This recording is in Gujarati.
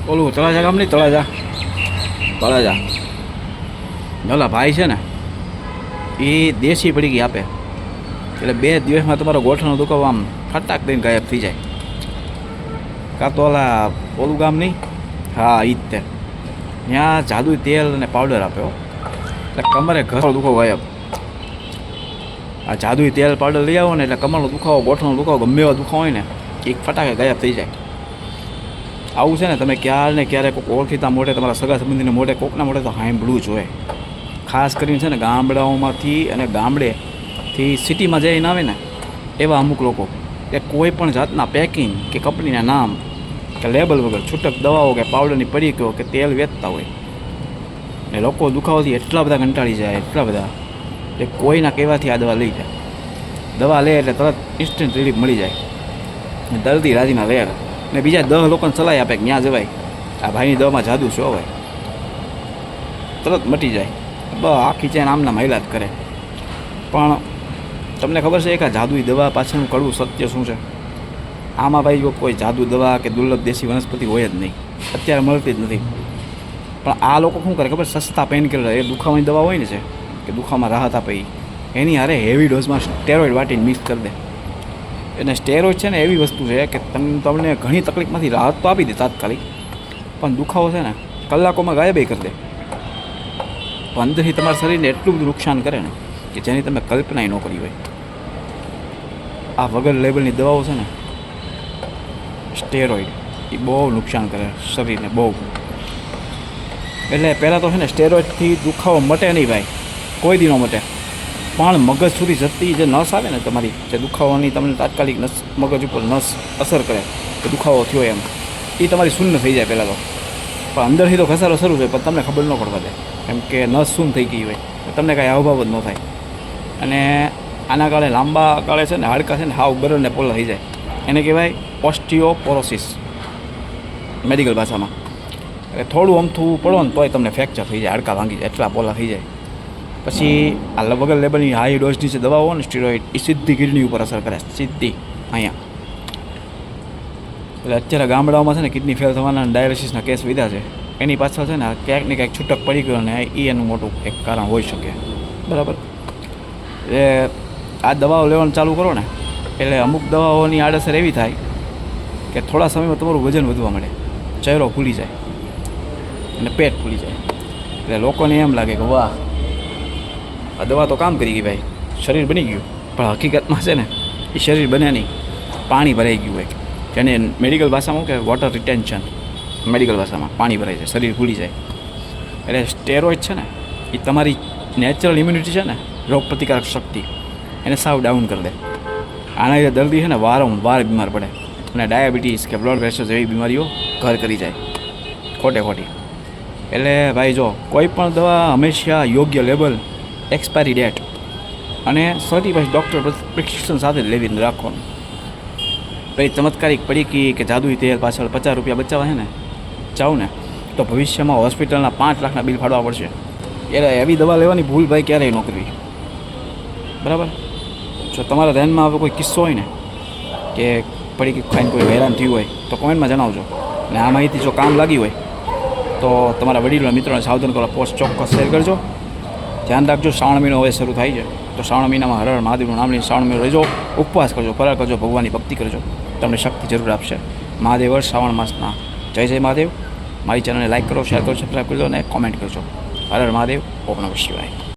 ઓલું તળાજા ગામ નહીં, તળાજા તળાજા ઓલા ભાઈ છે ને એ દેશી પડીકી આપે, એટલે 2 દિવસમાં તમારો ગોઠણનો દુખાવો આમ ફટાક દઈને ગાયબ થઈ જાય. કાં તો ઓલા ઓલું ગામ નહીં, હા ઈ જ તે, ત્યાં જાદુઈ તેલ અને પાવડર આપ્યો એટલે કમરે ઘસનો દુખાવો ગાયબ. આ જાદુઈ તેલ પાવડર લઈ આવો ને એટલે કમરનો દુખાવો, ગોઠણનો દુખાવો, ગમે એવો દુખાવો હોય ને એક ફટાકે ગાયબ થઈ જાય. આવું છે ને તમે ક્યારે ને ક્યારે કોઈક ઓળખીતા મોઢે, તમારા સગા સંબંધીને મોઢે, કોકના મોઢે તો સાંભળવું જોઈએ. ખાસ કરીને છે ને ગામડાઓમાંથી અને ગામડેથી સિટીમાં જઈને આવે ને એવા અમુક લોકો કે કોઈ પણ જાતના પેકિંગ કે કંપનીના નામ કે લેબલ વગર છૂટક દવાઓ કે પાવડરની પડીકીઓ કે તેલ વેચતા હોય ને લોકો દુખાવાથી એટલા બધા કંટાળી જાય, એટલા બધા કે કોઈના કહેવાથી આ દવા લઈ જાય. દવા લે એટલે તરત ઇન્સ્ટન્ટ રિલીફ મળી જાય, દર્દી રાજીના રેર ને બીજા 10 લોકોને સલાહ આપે કે ત્યાં જવાય, આ ભાઈની દવામાં જાદુ શું હોય, તરત મટી જાય. આખી ચેન આમના મહિલા જ કરે. પણ તમને ખબર છે કે આ જાદુઈ દવા પાછળનું કડવું સત્ય શું છે? આમાં ભાઈ જો કોઈ જાદુ દવા કે દુર્લભ દેશી વનસ્પતિ હોય જ નહીં, અત્યારે મળતી જ નથી. પણ આ લોકો શું કરે ખબર? સસ્તા પેન કિલર, એ દુખાવાની દવા હોય ને છે કે દુખાવામાં રાહત આપે, એની હારે હેવી ડોઝમાં સ્ટેરોઇડ વાટીને મિક્સ કરી દે. અને સ્ટેરોઇડ છે ને એવી વસ્તુ છે કે તમને ઘણી તકલીફમાંથી રાહત તો આપી દે તાત્કાલિક, પણ દુખાવો છે ને કલાકોમાં ગાયબ કરી દે. પણ અંદરથી તમારા શરીરને એટલું બધું નુકસાન કરે ને કે જેની તમે કલ્પના ન કરી હોય. આ વગર લેબલની દવાઓ છે ને સ્ટેરોઇડ, એ બહુ નુકસાન કરે શરીરને, બહુ. એટલે પહેલાં તો છે ને સ્ટેરોઇડથી દુખાવો મટે નહીં ભાઈ, કોઈ દી ન મટે, પણ મગજ સુધી જતી જે નસ આવે ને તમારી, જે દુખાવાની તમને તાત્કાલિક નસ, મગજ ઉપર નસ અસર કરે કે દુખાવો થયો એમ, એ તમારી શૂન્ય થઈ જાય પહેલાં તો. પણ અંદરથી તો ઘસારો શરૂ થાય પણ તમને ખબર ન પડવા દે, કેમ કે નસ શૂન્ય થઈ ગઈ હોય, તમને કાંઈ હાવભાવ જ ન થાય. અને આના કારણે લાંબા ગાળે છે ને હાડકાં છે ને હાવ બરડ ને પોલા થઈ જાય. એને કહેવાય ઓસ્ટિયોપોરોસિસ મેડિકલ ભાષામાં. એટલે થોડું અમથું પડો ને તોય તમને ફ્રેક્ચર થઈ જાય, હાડકાં ભાંગી જાય, એટલા પોલા થઈ જાય. પછી આ વગર લેબલની હાઈ ડોઝની જે દવાઓ હોય ને સ્ટીરોઇડ, એ સીધી કિડની ઉપર અસર કરે, સીધી અહીંયા. એટલે અત્યારે ગામડાઓમાં છે ને કિડની ફેલ થવાના ડાયાલિસિસના કેસ વધ્યા છે. એની પાછળ છે ને ક્યાંક ને ક્યાંક છૂટક પડી ગયો ને એ એનું મોટું એક કારણ હોઈ શકે, બરાબર. એ આ દવાઓ લેવાનું ચાલુ કરો ને એટલે અમુક દવાઓની આડઅસર એવી થાય કે થોડા સમયમાં તમારું વજન વધવા મળે, ચહેરો ફૂલી જાય અને પેટ ફૂલી જાય. એટલે લોકોને એમ લાગે કે વાહ, આ દવા તો કામ કરી ગઈ ભાઈ, શરીર બની ગયું. પણ હકીકતમાં છે ને એ શરીર બને નહીં, પાણી ભરાઈ ગયું હોય, જેને મેડિકલ ભાષામાં કે વોટર રિટેન્શન, મેડિકલ ભાષામાં પાણી ભરાઈ જાય, શરીર ફૂલી જાય. એટલે સ્ટેરોઇડ છે ને એ તમારી નેચરલ ઇમ્યુનિટી છે ને, રોગ પ્રતિકારક શક્તિ, એને સાવ ડાઉન કરી દે. આના લીધે દર્દી છે ને વારંવાર બીમાર પડે અને ડાયાબિટીસ કે બ્લડ પ્રેશર જેવી બીમારીઓ ઘર કરી જાય ખોટી. એટલે ભાઈ જો કોઈ પણ દવા હંમેશા યોગ્ય લેબલ, એક્સપાયરી ડેટ અને સર્ટિફાઈડ ડૉક્ટર પ્રિસ્ક્રિપ્શન સાથે લેવીને રાખવાનું. પછી ચમત્કારિક પડીકી કે જાદુઈ તેલ પાછળ 50 રૂપિયા બચાવવા છે ને જાઓ ને તો ભવિષ્યમાં હોસ્પિટલના 5 લાખના બિલ ફાળવા પડશે. એટલે એવી દવા લેવાની ભૂલ ભાઈ ક્યારેય ન કરવી, બરાબર. જો તમારા ધ્યાનમાં હવે કોઈ કિસ્સો હોય ને કે પડીકી ખાઈને કોઈ હેરાન થયું હોય તો કોમેન્ટમાં જણાવજો. અને આ માહિતી જો કામ લાગી હોય તો તમારા વડીલો મિત્રોને સાવધાન કરવા પોસ્ટ ચોક્કસ શેર કરજો. ધ્યાન રાખજો, શ્રાવણ મહિનો હવે શરૂ થાય છે તો શ્રાવણ મહિનામાં હર હર મહાદેવનું નામ લઈને શ્રાવણ મહિનો રહેજો, ઉપવાસ કરજો, ફરાળ કરજો, ભગવાનની ભક્તિ કરજો, તમને શક્તિ જરૂર આપશે. મહાદેવ શ્રાવણ માસના જય મહાદેવ. મારી ચેનલને લાઈક કરો, શેર કરો, સબસ્ક્રાઈબ કરજો અને કોમેન્ટ કરજો. હર હર મહાદેવ. ઓમ નમઃ શિવાય.